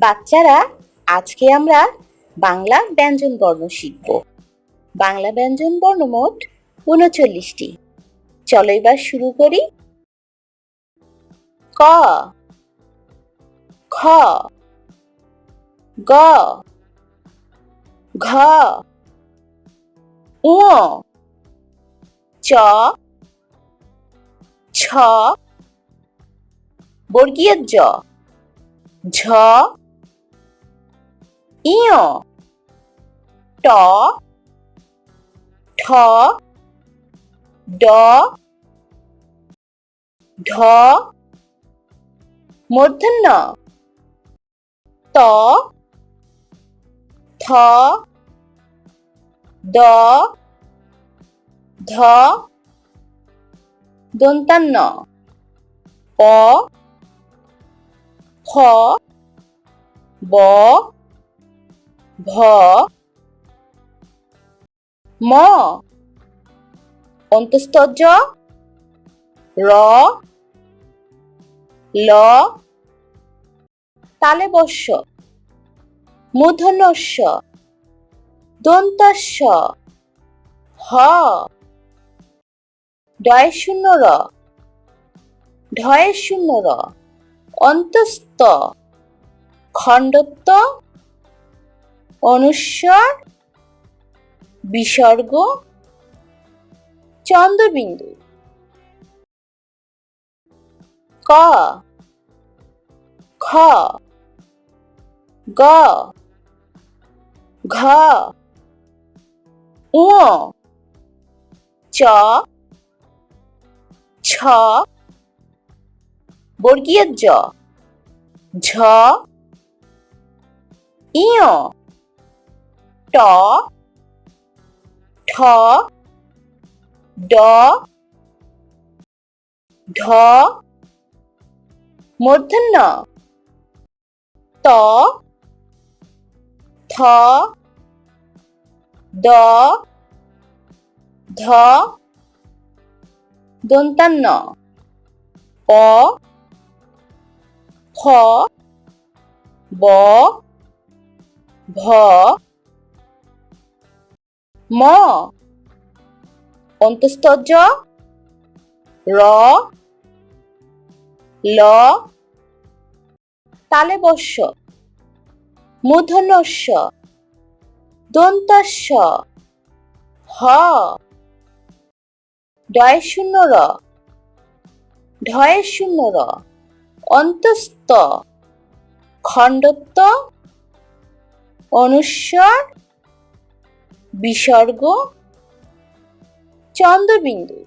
বাচ্চারা, আজকে আমরা বাংলা ব্যঞ্জন বর্ণ শিখব। বাংলা ব্যঞ্জন বর্ণ মোট ৩৯টি। চলো এবার শুরু করি। ক, খ, গ, ঘ, ঙ, চ, ছ, বর্গীয় জ, ঝ, ইয়, ট, ঠ, ড, ঢ, মূর্ধন্য ত, থ, দ, ধ, দন্তান্ন প, খ, ব, ভ, ম, অন্তস্থ জ, র, ল, তালব্য শ, মূর্ধন্য ষ, দন্ত্য স, হ, ডয় শূন্য র, ঢয়ে শূন্য র, অন্তস্থ, খণ্ডত্ব, অনুস্বর, বিসর্গ, চন্দ্রবিন্দু। ক, খ, গ, ঘ, ঙ, চ, ছ, বর্গীয় জ, ঝ, ইয়, ট, ঠ, ড, ঢ, মূর্ধন্য ত, থ, দ, ধ, দন্তান্ন প, খ, ব, ভ, ম, অন্তস্থ জ, র, ল, তালব্য শ, মূর্ধন্য ষ, দন্ত্য স, হ, ডয় শূন্য র, ঢয়ে শূন্য র, অন্তস্থ, খণ্ডত্ব, অনুস্বর, বিসর্গ, চন্দ্রবিন্দু।